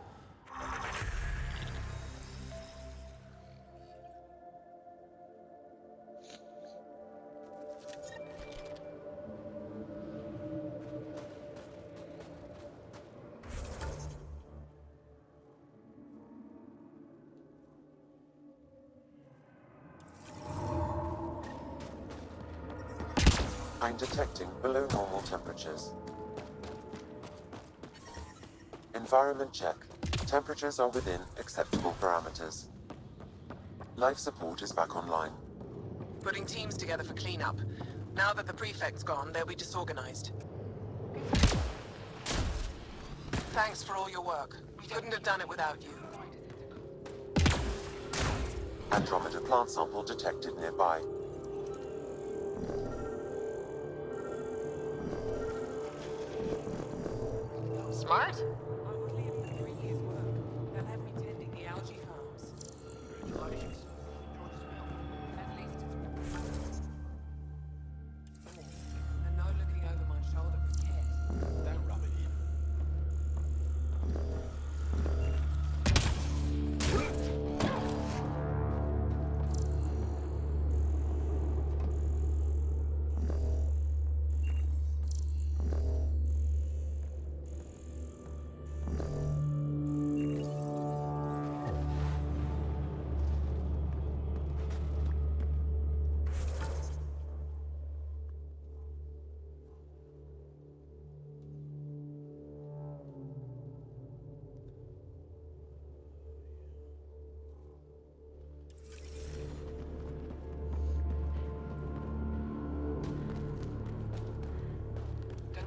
I'm detecting below normal temperatures. Environment check. Temperatures are within acceptable parameters. Life support is back online. Putting teams together for cleanup. Now that the prefect's gone, they'll be disorganized. Thanks for all your work. We couldn't have done it without you. Andromeda plant sample detected nearby. Smart?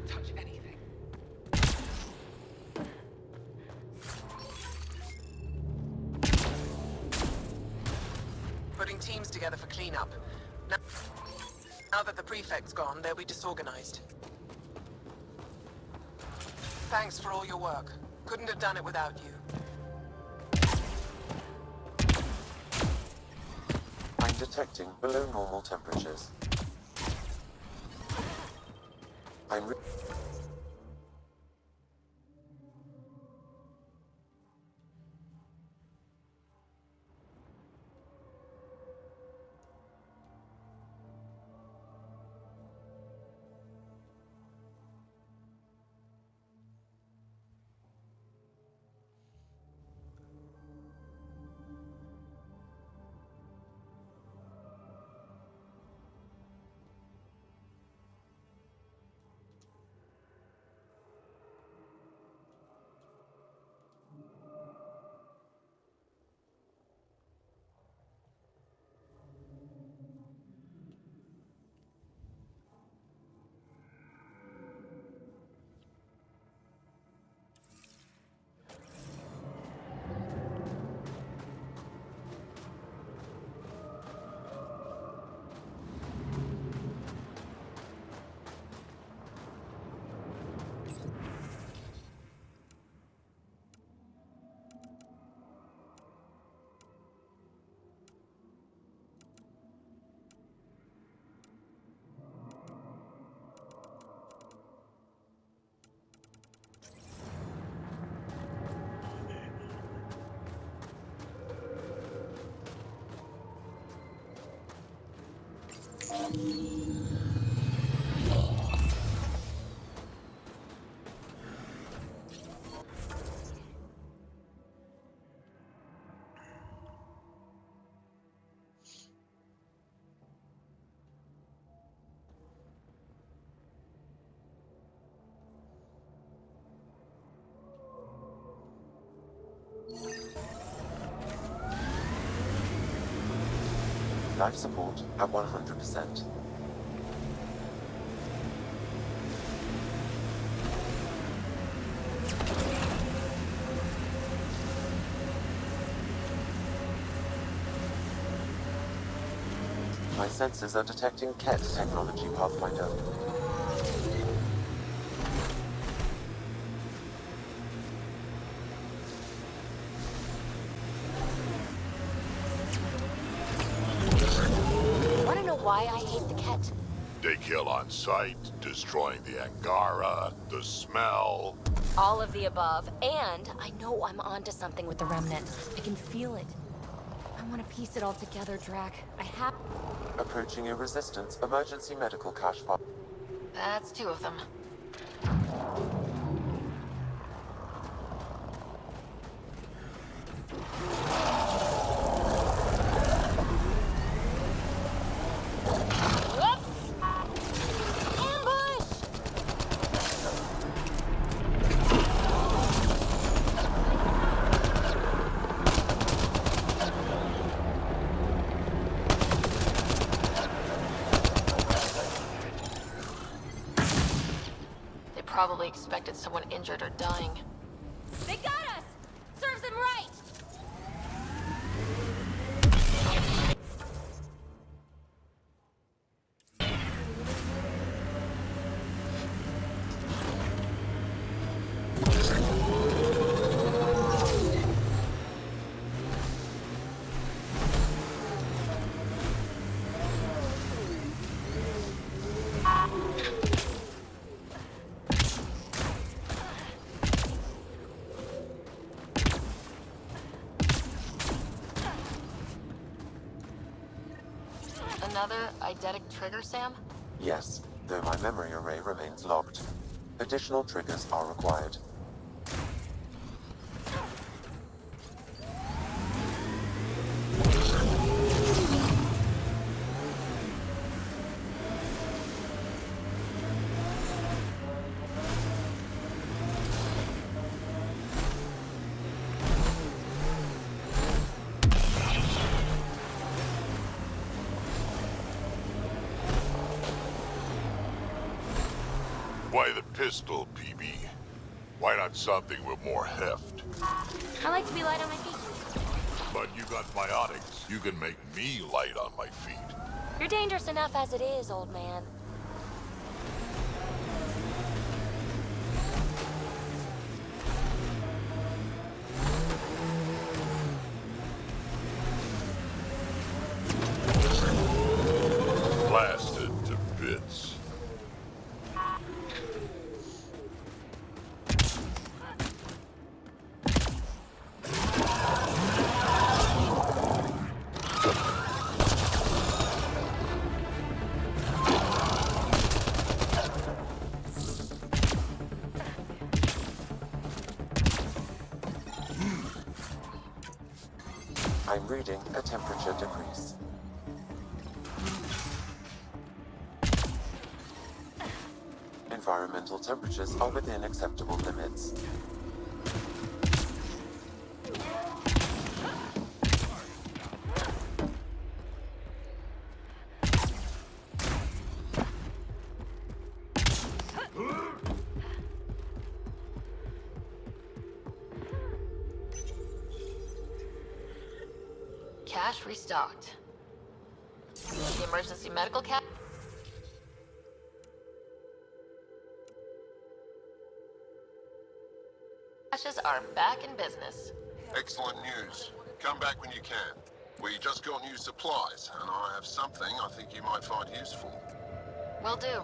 Touch anything. Putting teams together for cleanup. Now that the prefect's gone, they'll be disorganized. Thanks for all your work. Couldn't have done it without you. I'm detecting below normal temperatures. Life support at 100%. My sensors are detecting Ket technology, Pathfinder. Want to know why I hate the Ket? They kill on sight, destroying the Angara, the smell. All of the above, and I know I'm onto something with the Remnant. I can feel it. I want to piece it all together, Drac. I have... Approaching a resistance emergency medical cache pod. That's 2 of them. Probably expected someone injured or dying. They got us! Serves them right! Another eidetic trigger, Sam? Yes, though my memory array remains locked. Additional triggers are required. Why the pistol, PB? Why not something with more heft? I like to be light on my feet. But you got biotics. You can make me light on my feet. You're dangerous enough as it is, old man. Blasted to bits. I'm reading a temperature decrease. Environmental temperatures are within acceptable limits. Cache restocked. The emergency medical cache? Caches are back in business. Excellent news. Come back when you can. We just got new supplies, and I have something I think you might find useful. Will do.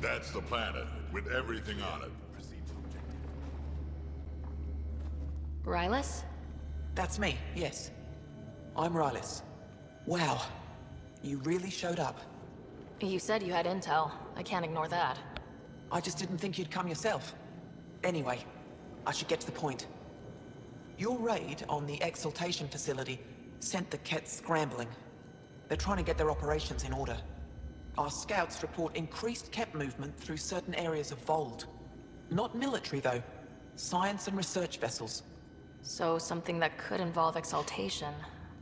That's the planet, with everything on it. Rylus? That's me, yes. I'm Rylus. Wow. You really showed up. You said you had intel. I can't ignore that. I just didn't think you'd come yourself. Anyway, I should get to the point. Your raid on the exaltation facility sent the Kett scrambling. They're trying to get their operations in order. Our scouts report increased Kett movement through certain areas of Vold. Not military, though. Science and research vessels. So something that could involve exaltation,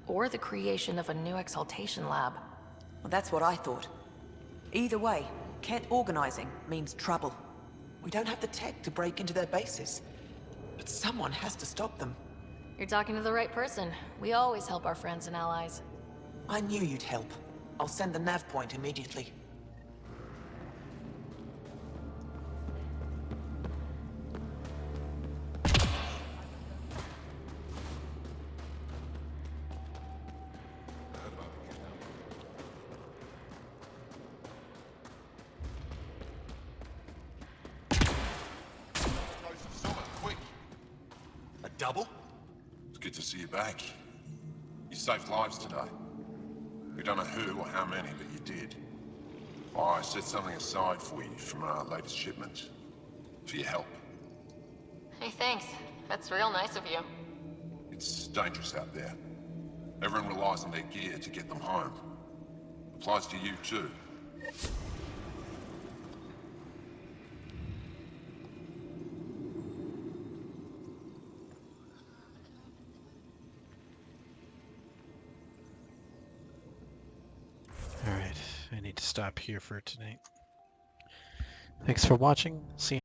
or the creation of a new exaltation lab. Well, that's what I thought. Either way, Kett organizing means trouble. We don't have the tech to break into their bases, but someone has to stop them. You're talking to the right person. We always help our friends and allies. I knew you'd help. I'll send the nav point immediately. A double? It's good to see you back. You saved lives today. We don't know who or how many, but you did. I set something aside for you from our latest shipment. For your help. Hey, thanks. That's real nice of you. It's dangerous out there. Everyone relies on their gear to get them home. Applies to you too. Alright, I need to stop here for tonight. Thanks for watching. See you